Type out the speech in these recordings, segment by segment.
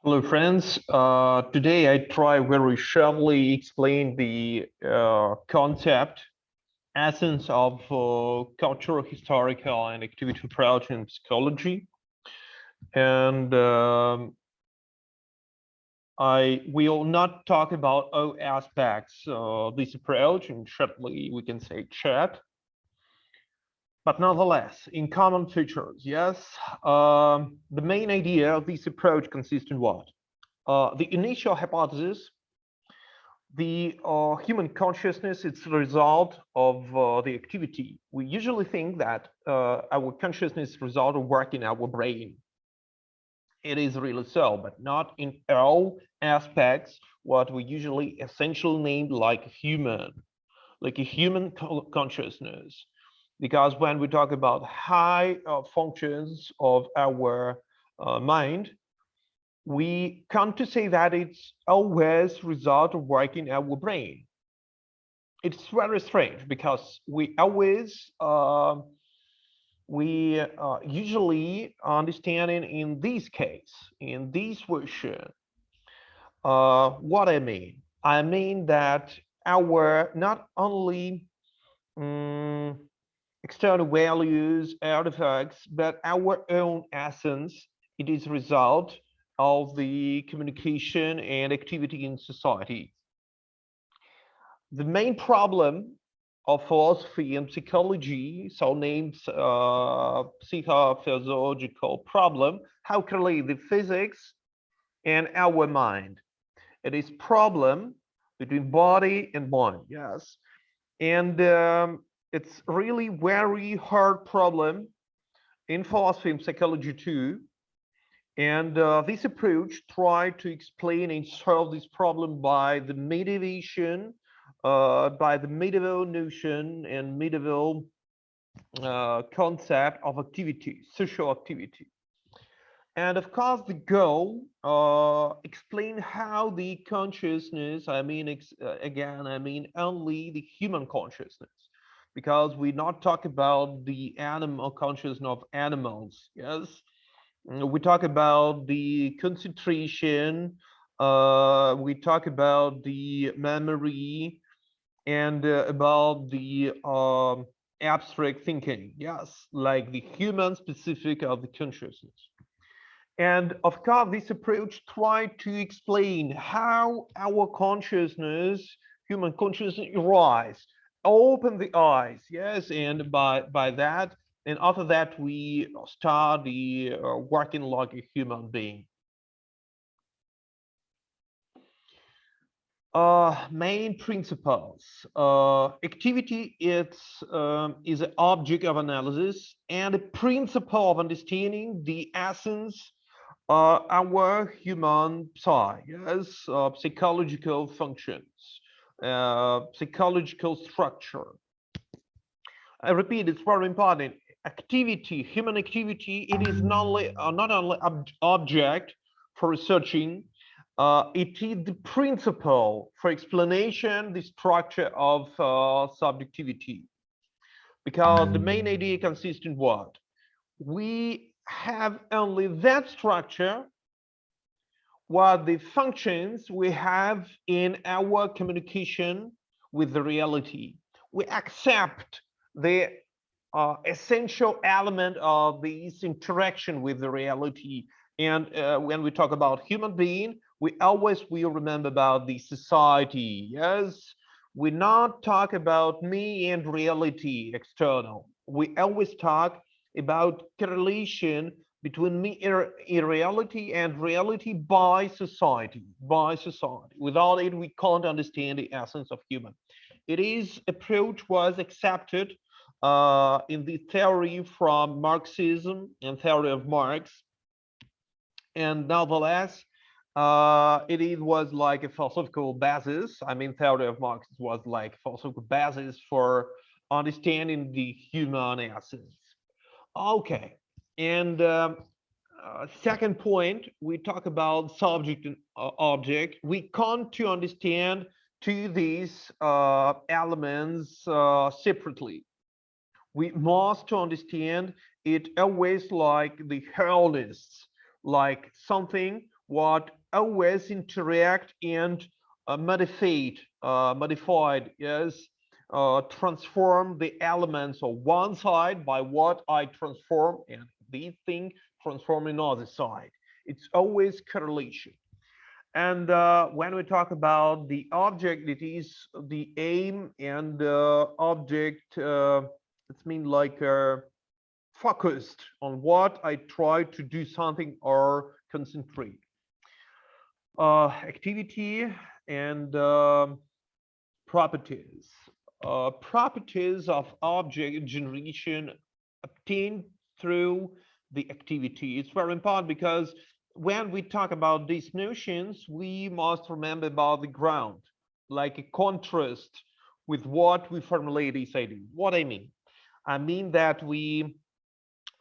Hello, friends. Today I try very shortly explain the concept, essence of cultural, historical, and activity approach in psychology. And I will not talk about all aspects of this approach, and shortly we can say chat. But nonetheless, in common features, yes, the main idea of this approach consists in what? The initial hypothesis, the human consciousness is the result of the activity. We usually think that our consciousness is the result of work in our brain. It is really so, but not in all aspects what we usually essentially name like a human consciousness. Because when we talk about high functions of our mind, we come to say that it's always result of working our brain. It's very strange because we usually understand in this case, in this version, what I mean. I mean that our not only um, external values, artifacts, but our own essence, it is a result of the communication and activity in society. The main problem of philosophy and psychology, so named psychophysiological problem, how can relate the physics and our mind. It is problem between body and mind, yes. And it's really very hard problem in philosophy and psychology too. And this approach tried to explain and solve this problem by the mediation, by the medieval notion and medieval concept of activity, social activity. And of course, the goal explain how the consciousness, again, I mean only the human consciousness, because we not talk about the animal consciousness of animals, yes? We talk about the concentration, we talk about the memory, and about the abstract thinking, yes, like the human specific of the consciousness. And of course, this approach tried to explain how our consciousness, human consciousness, arise, open the eyes, yes, and by that, and after that, we start the working like a human being. Main principles. Activity is an object of analysis and a principle of understanding the essence our human psyche, yes, psychological functions, psychological structure. I repeat, it's very important. Activity, human activity, it is not only object for researching, it is the principle for explanation, the structure of subjectivity. Because the main idea consists in what? We have only that structure what the functions we have in our communication with the reality. We accept the essential element of this interaction with the reality. And when we talk about human being, we always will remember about the society. Yes, we not talk about me and reality external. We always talk about correlation between me in reality and reality by society, by society. Without it, we can't understand the essence of human. It is approach was accepted in the theory from Marxism and theory of Marx. And nevertheless, it was like a philosophical basis. I mean, theory of Marx was like philosophical basis for understanding the human essence. Okay, and second point, we talk about subject and object. We come to understand to these elements separately. We must understand it always like the wholeness, like something what always interact and modified, yes, transform the elements of one side by what I transform, and the thing transform another side. It's always correlation. And when we talk about the object, it is the aim and object. It's mean like focused on what I try to do something or concentrate. Activity and properties. Properties of object generation obtained through the activity. It's very important because when we talk about these notions, we must remember about the ground, like a contrast with what we formulate this idea. What I mean that we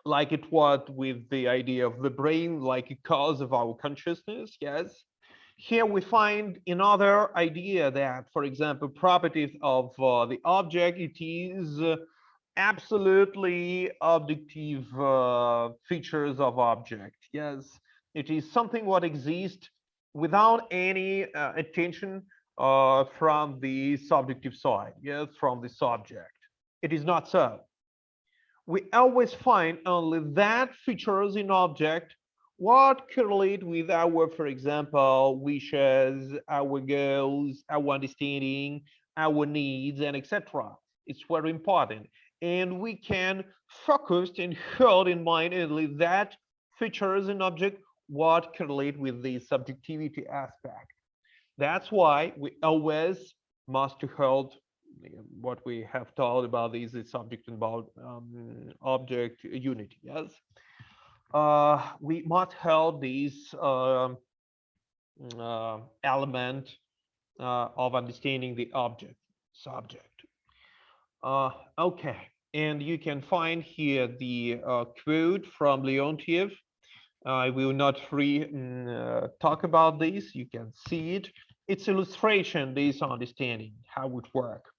like it what with the idea of the brain, like a cause of our consciousness, yes. Here we find another idea that, for example, properties of the object, it is absolutely objective features of object. Yes, it is something what exists without any attention from the subjective side. Yes, from the subject. It is not so. We always find only that features in object what correlate with our, for example, wishes, our goals, our understanding, our needs, and etc. It's very important. And we can focus and hold in mind only that features in object what correlate with the subjectivity aspect. That's why we always must hold what we have told about is the subject and about object unity. Yes, we must hold this element of understanding the object subject. Okay, and you can find here the quote from Leontiev. I will not talk about this. You can see it. It's illustration, this understanding, how it works.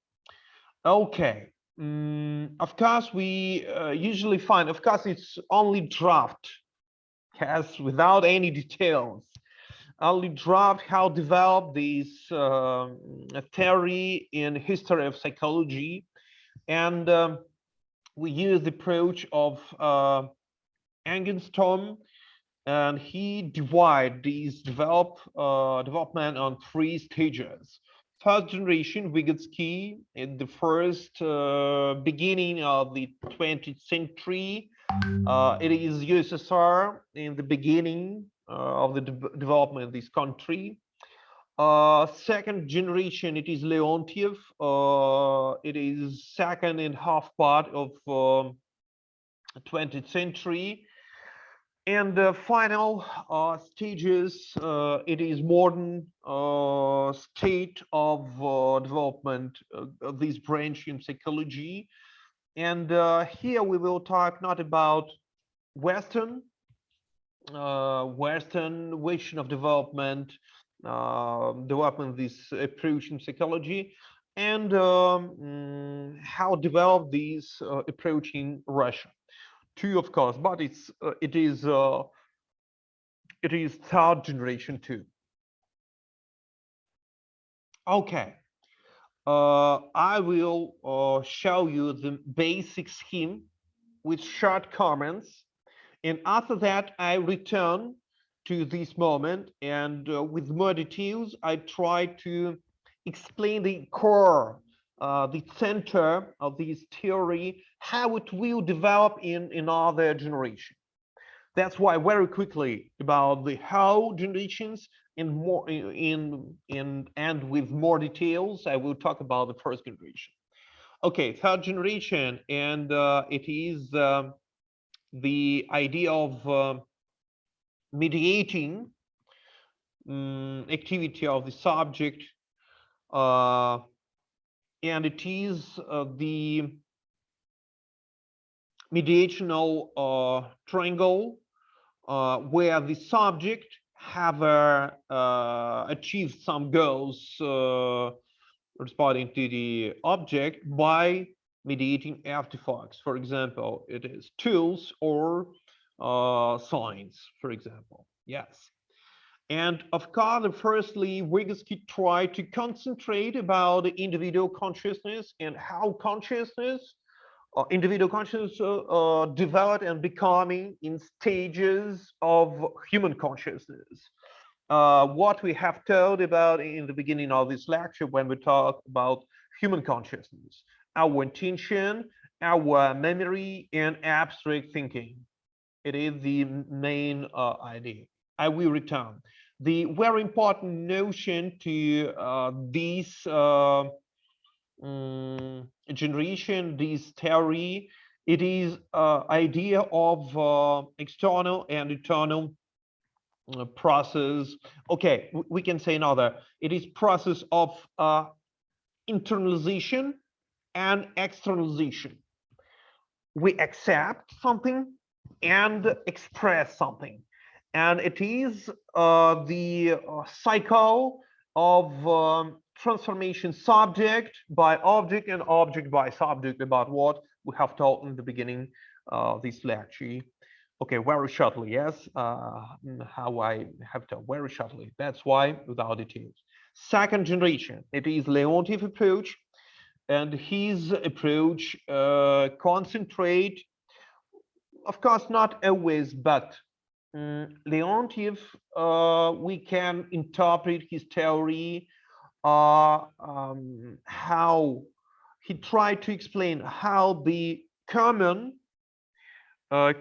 Okay. Of course, we usually find, of course, it's only draft, yes, without any details. Only draft how develop this theory in history of psychology. And we use the approach of Angenstorm, and he divide these development on three stages. First generation Vygotsky in the first beginning of the 20th century. It is USSR in the beginning of the development of this country. Second generation, it is Leontiev. It is second and half part of 20th century. And the final stages, it is modern state of development of this branch in psychology. And here we will talk not about Western vision of development, development this approach in psychology, and how develop this approach in Russia too, of course, but it is third generation too. Okay, I will show you the basic scheme with short comments, and after that I return to this moment, and with more details I try to explain the core, the center of this theory, how it will develop in another generation. That's why very quickly about the how generations in more and with more details, I will talk about the first generation. Okay, third generation, and it is the idea of mediating activity of the subject, and it is the mediational triangle where the subject have achieved some goals responding to the object by mediating artifacts. For example, it is tools or signs, for example. Yes. And of course, firstly, Vygotsky tried to concentrate about the individual consciousness and how consciousness, individual consciousness, developed and becoming in stages of human consciousness. What we have told about in the beginning of this lecture when we talk about human consciousness, our intention, our memory, and abstract thinking. It is the main idea. I will return. The very important notion to this generation, this theory, it is idea of external and internal process. Okay, we can say another. It is process of internalization and externalization. We accept something and express something, and it is the cycle of transformation, subject by object and object by subject, about what we have taught in the beginning of this lecture. Okay, very shortly, yes, how I have taught very shortly. That's why without details. Second generation, it is Leontief approach, and his approach concentrate, of course, not always, but Leontief, we can interpret his theory, how he tried to explain how the common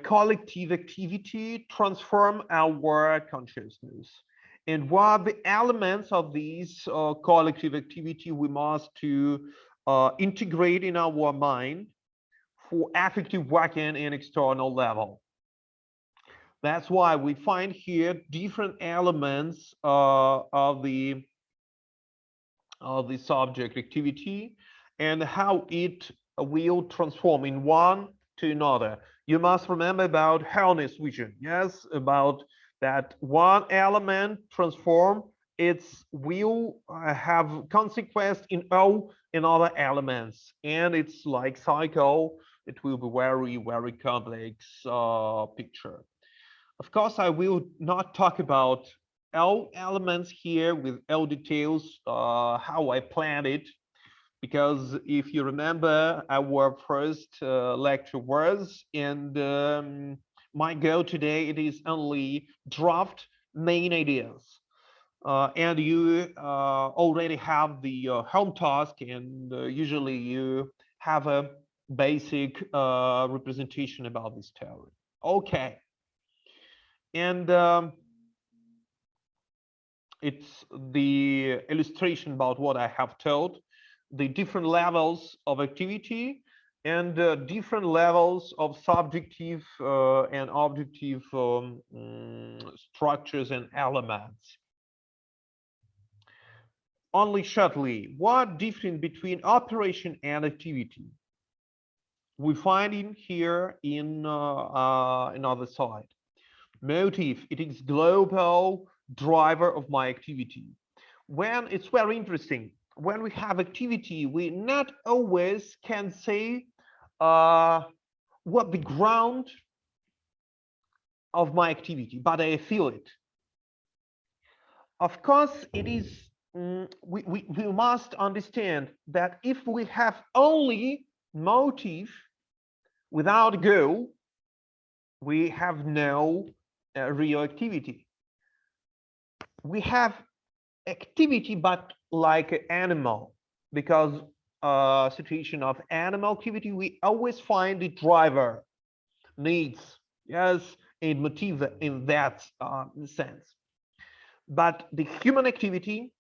collective activity transform our consciousness, and what the elements of these collective activity we must to integrate in our mind for effective working in external level. That's why we find here different elements of the subject activity and how it will transform in one to another. You must remember about Helm's vision, yes, about that one element transform, its will have consequence in all in other elements, and it's like cycle. It will be very, very complex picture. Of course, I will not talk about all elements here with all details, how I planned it, because if you remember, our first lecture was, and my goal today, it is only draft main ideas. And you already have the home task, and usually you have a basic representation about this theory. Okay. And it's the illustration about what I have told, the different levels of activity and different levels of subjective and objective structures and elements. Only shortly, what difference between operation and activity? We find in here in another side. Motive, it is global driver of my activity. When it's very interesting, when we have activity, we not always can say what the ground of my activity, but I feel it. Of course, it is, we must understand that if we have only motive without goal, we have no real activity. We have activity, but like an animal, because situation of animal activity, we always find the driver, needs, yes, and motive in that sense. But the human activity,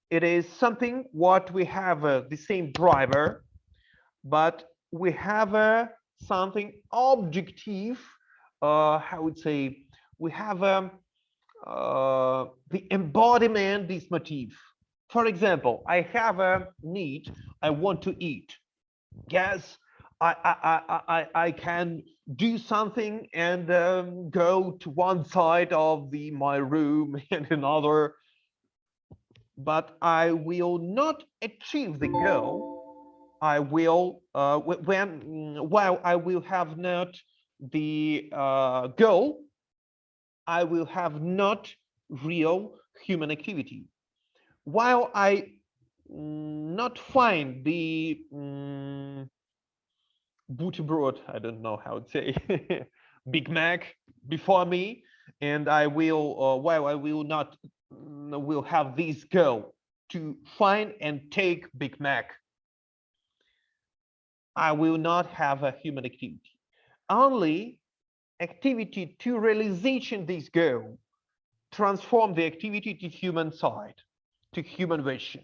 it is something what we have the same driver, but we have something objective. How would say, we have the embodiment, this motif. For example, I have a need, I want to eat. Yes, I can do something and go to one side of my room and another, but I will not achieve the goal. I will while I will have not the goal, I will have not real human activity. While I not find the buterbrot, I don't know how to say, Big Mac before me, and I will, while I will not, will have this goal to find and take Big Mac, I will not have a human activity. Only activity to realization this goal transform the activity to human side, to human vision.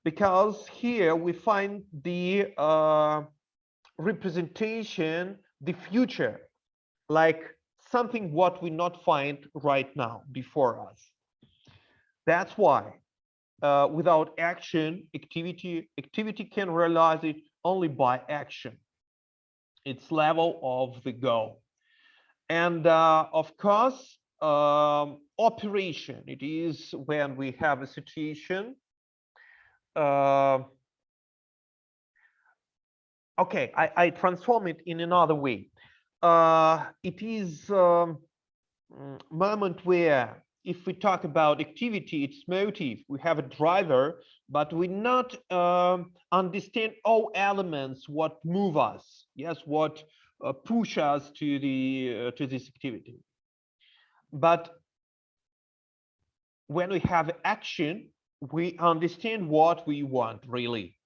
Because here we find the representation, the future, like something what we not find right now before us. That's why without action, activity can realize it only by action. It's level of the goal. And of course, operation, it is when we have a situation. Uh, okay, I transform it in another way. It is moment where if we talk about activity, it's motive. We have a driver, but we not understand all elements what move us. Yes, what push us to this activity. But when we have action, we understand what we want really.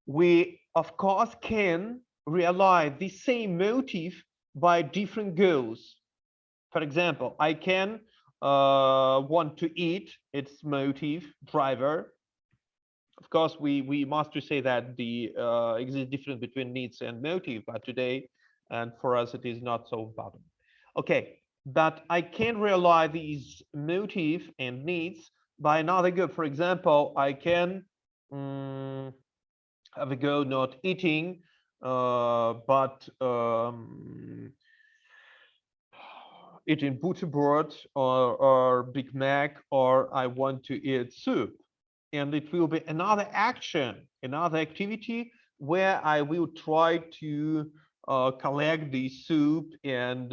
We of course can realize the same motive by different goals. For example, I can want to eat, its motive, driver. Of course, we must to say that the exists difference between needs and motive, but today, and for us, it is not so important. Okay, but I can realize these motive and needs by another goal. For example, I can have a goal not eating, but eating butterbrot or Big Mac, or I want to eat soup. And it will be another action, another activity where I will try to collect the soup and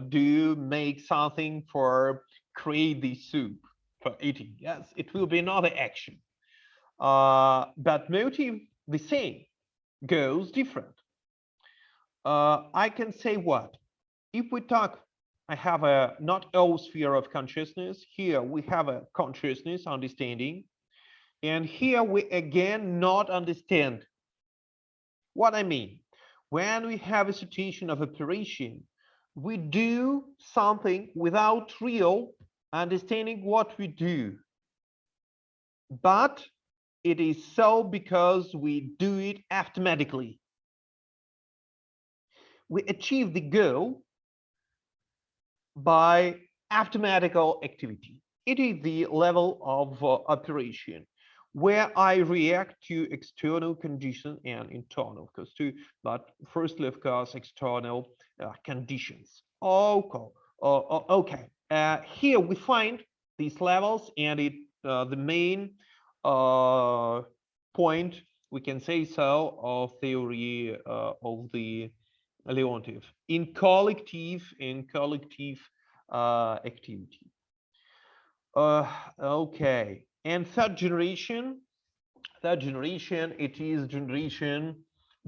do make something for create the soup for eating. Yes, it will be another action. But motive the same, goals different. I can say what? If we talk, I have a not all sphere of consciousness. Here we have a consciousness, understanding. And here we again not understand what I mean. When we have a situation of operation, we do something without real understanding what we do. But it is so because we do it automatically. We achieve the goal by mathematical activity. It is the level of operation where I react to external conditions and internal, of course, too, but firstly, of course, external conditions. Okay, okay. Here we find these levels, and it the main point, we can say so, of theory of the Leontief in collective activity. Okay, and third generation, it is generation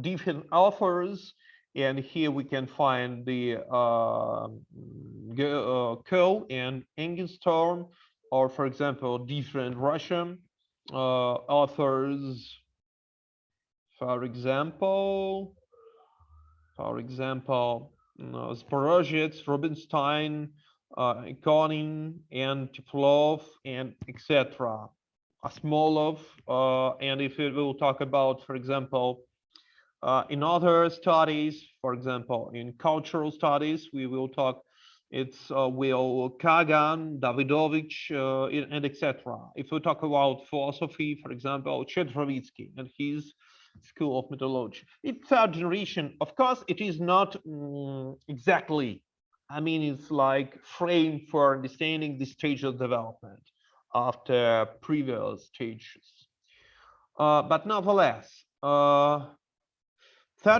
different authors, and here we can find the Kohl and Engelstorm, or for example, different Russian authors. For example, Sporozhets, Rubinstein, Konin, and Tuplov, and etc. Asmolov, and if we will talk about, for example, in other studies, for example, in cultural studies, we will talk, it's Will Kagan, Davidovich, and etc. If we talk about philosophy, for example, Chernovitsky and his school of methodology. It's third generation. Of course, it is not exactly, I mean, it's like frame for understanding the stage of development after previous stages. But nevertheless, third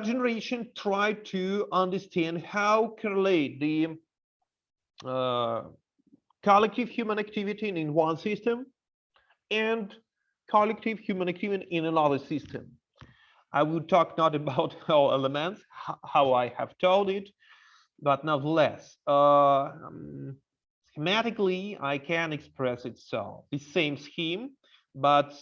generation tried to understand how correlate the collective human activity in one system and collective human activity in another system. I will talk not about all elements, how I have told it, but nonetheless, schematically, I can express it so. The same scheme, but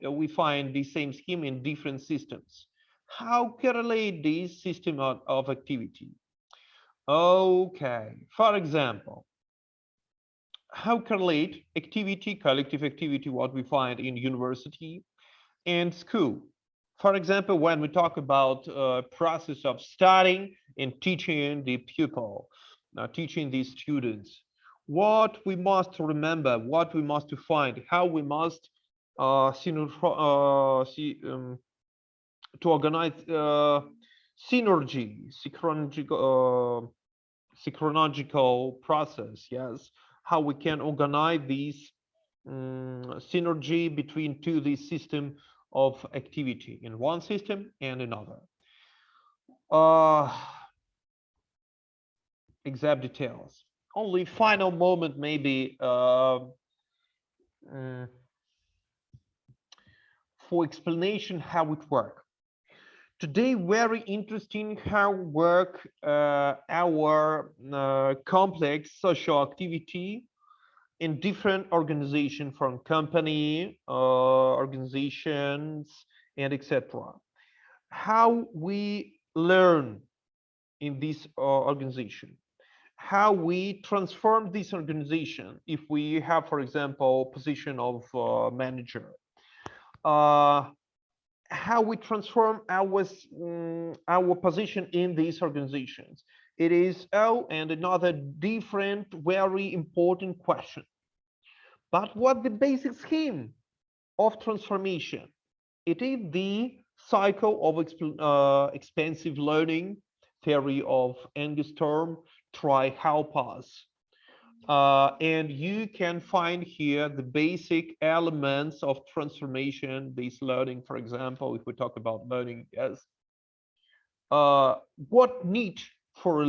we find the same scheme in different systems. How correlate this system of activity? Okay, for example, how correlate activity, collective activity, what we find in university and school. For example, when we talk about process of studying and teaching the pupil, teaching these students, what we must remember, what we must find, how we must to organize synergy, synchronological process, yes, how we can organize these synergy between these system of activity in one system and another. Uh, exact details. Only final moment maybe for explanation how it works. Today, very interesting how work our complex social activity in different organizations from company, organizations, and etc. How we learn in this organization, how we transform this organization if we have, for example, position of manager, uh, how we transform our position in these organizations. It is and another different, very important question. But what the basic scheme of transformation? It is the cycle of expensive learning, theory of Engstrom, try help us. And you can find here the basic elements of transformation based learning. For example, if we talk about learning, yes, what need for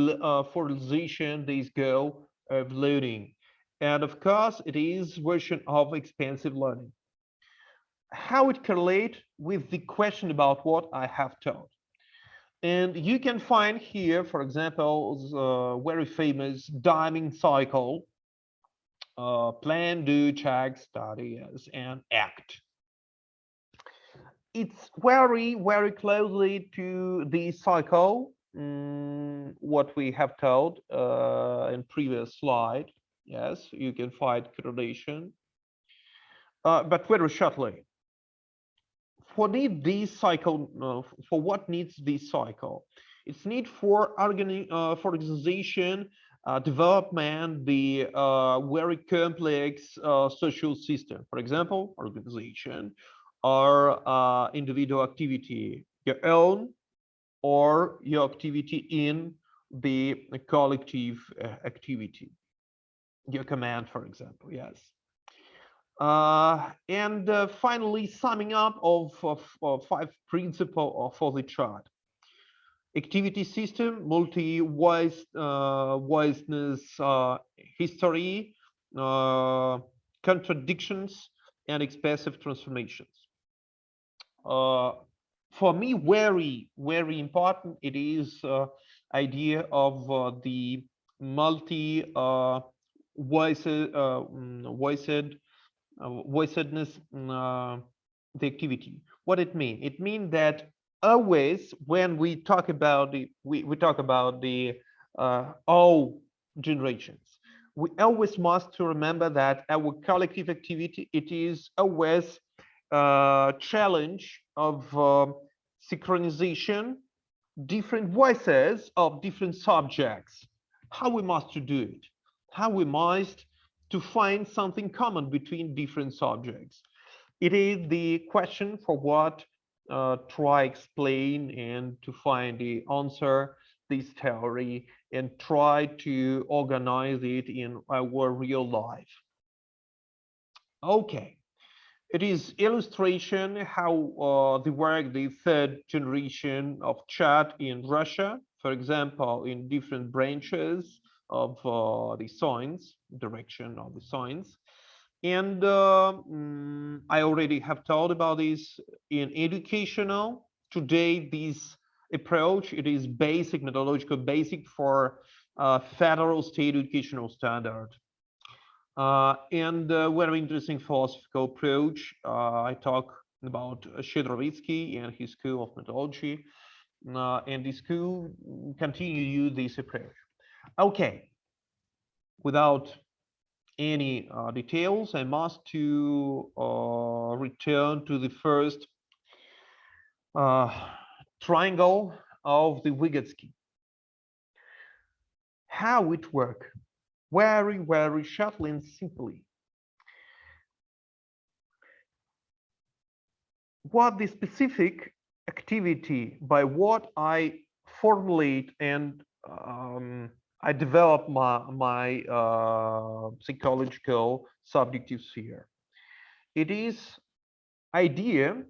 realization this goal of learning, and of course it is version of expensive learning. How it correlate with the question about what I have taught. And you can find here, for example, very famous diamond cycle, plan, do, check, study, yes, and act. It's very, very closely to the cycle, what we have told in previous slide. Yes, you can find correlation, but very shortly. For need this cycle, for what needs this cycle? It's need for organization, development, the very complex social system. For example, organization or individual activity, your own or your activity in the collective activity, your command, for example, yes. And finally, summing up of 5 principles for the chart. Activity system, multi-wise wiseness, history, contradictions, and expressive transformations. For me, very, very important, it is idea of the multi voiced voicedness, the activity. What it mean? It means that always when we talk about we talk about the all generations, we always must to remember that our collective activity, it is always challenge of synchronization, different voices of different subjects. How we must to do it? How we must to find something common between different subjects? It is the question for what try explain and to find the answer this theory and try to organize it in our real life. Okay. It is illustration how the work the third generation of chat in Russia, for example, in different branches, of the signs, direction of the signs. And I already have told about this in educational. Today, this approach, it is basic, methodological basic for federal state educational standard. And very interesting philosophical approach. I talk about Shedrovitsky and his school of methodology, and the school continue to use this approach. Okay, without any details, I must to return to the first triangle of the Vygotsky. How it works? Very shortly and simply. What the specific activity by what I formulate and I develop my psychological subjective sphere. It is idea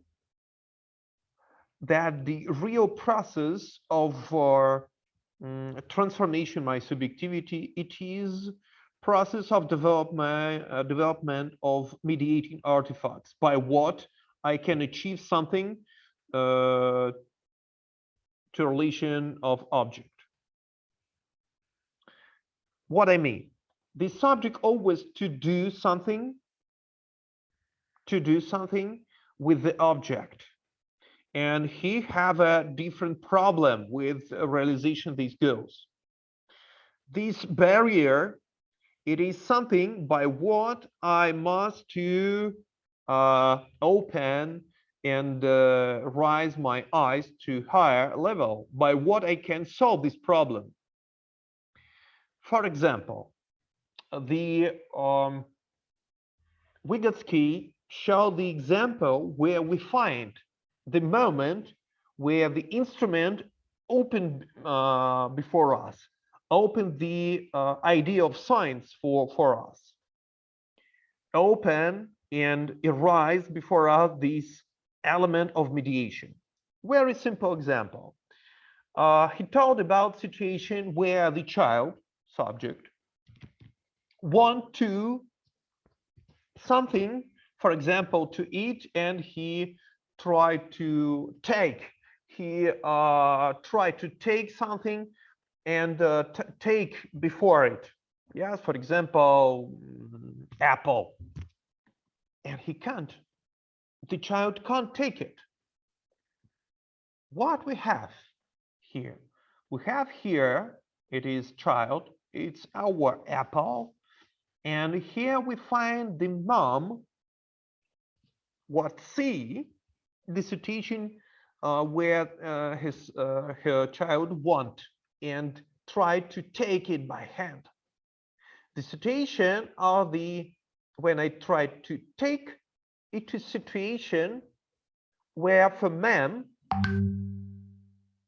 that the real process of transformation my subjectivity, it is process of development of mediating artifacts by what I can achieve something to relation of object. What I mean, the subject always to do something with the object, and he have a different problem with realization of these goals. This barrier, it is something by what I must to open and raise my eyes to higher level, by what I can solve this problem. For example, the Vygotsky showed the example where we find the moment where the instrument opened before us, opened the idea of science for us, open and arise before us this element of mediation. Very simple example. He told about situation where the child subject want to something, for example, to eat, and he tried to take something and take before it. Yes, for example, apple, and he can't. The child can't take it. What we have here? We have here, it is child, it's our apple, and here we find the mom what see the situation where her child want and try to take it by hand. The situation of the when I try to take it is situation where for ma'am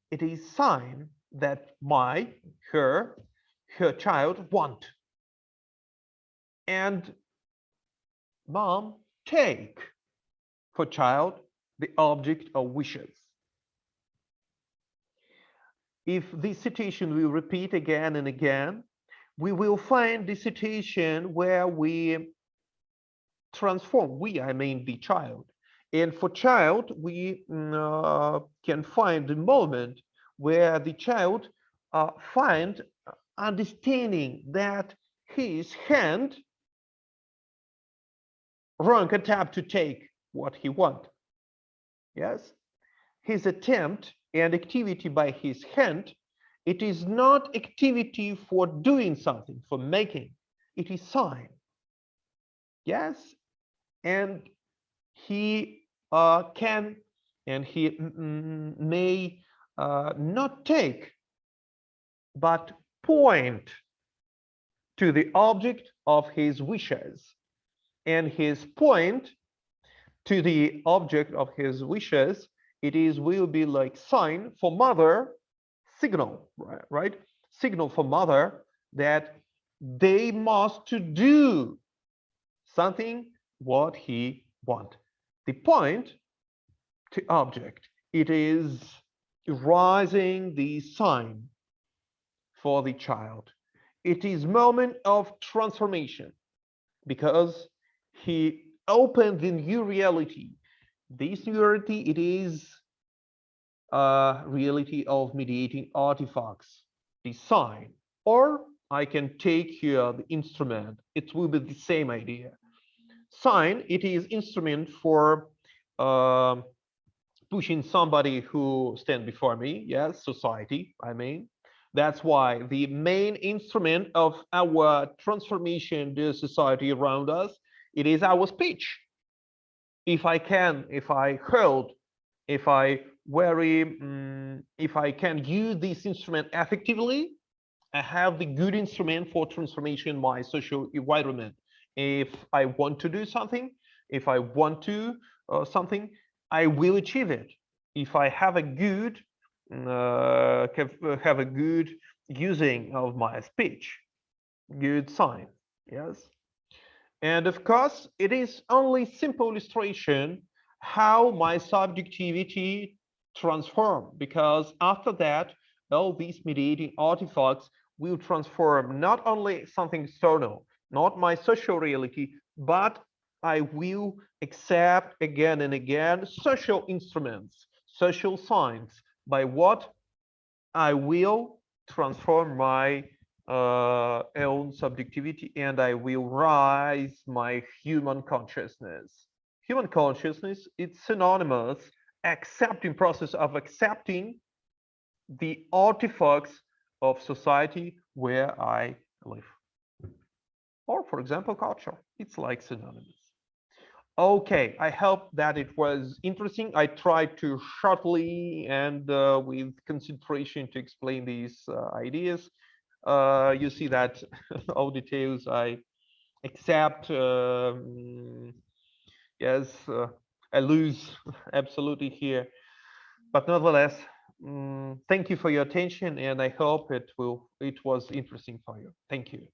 it is sign that her child want, and mom take for child the object of wishes. If this situation will repeat again and again, we will find the situation where we transform, I mean the child. And for child, we can find the moment where the child find understanding that his hand wrong attempt to take what he want. Yes, his attempt and activity by his hand, it is not activity for doing something, for making. It is sign. Yes, and he can and he may not take, but point to the object of his wishes, and his point to the object of his wishes, it is will be like sign for mother, signal, right? Signal for mother that they must to do something what he want. The point to object, it is rising the sign for the child. It is moment of transformation because he opened the new reality. This new reality, it is a reality of mediating artifacts, design, or I can take here the instrument. It will be the same idea. Sign, it is instrument for uh, pushing somebody who stand before me. Yes, society, I mean. That's why the main instrument of our transformation, the society around us, it is our speech. If I can, if I hold, if I if I can use this instrument effectively, I have the good instrument for transformation in my social environment. If I want to do something, if I want to something, I will achieve it. If I have a good have a good using of my speech, good sign, yes. And of course, it is only simple illustration how my subjectivity transform, because after that, all these mediating artifacts will transform not only something external, not my social reality, but I will accept again and again social instruments, social signs, by what I will transform my own subjectivity and I will rise my human consciousness. Human consciousness, it's synonymous accepting process of accepting the artifacts of society where I live. Or for example, culture. It's like synonymous. Okay, I hope that it was interesting. I tried to shortly and with concentration to explain these ideas. You see that all details I accept. Yes, I lose absolutely here. But nevertheless, thank you for your attention, and I hope it was interesting for you. Thank you.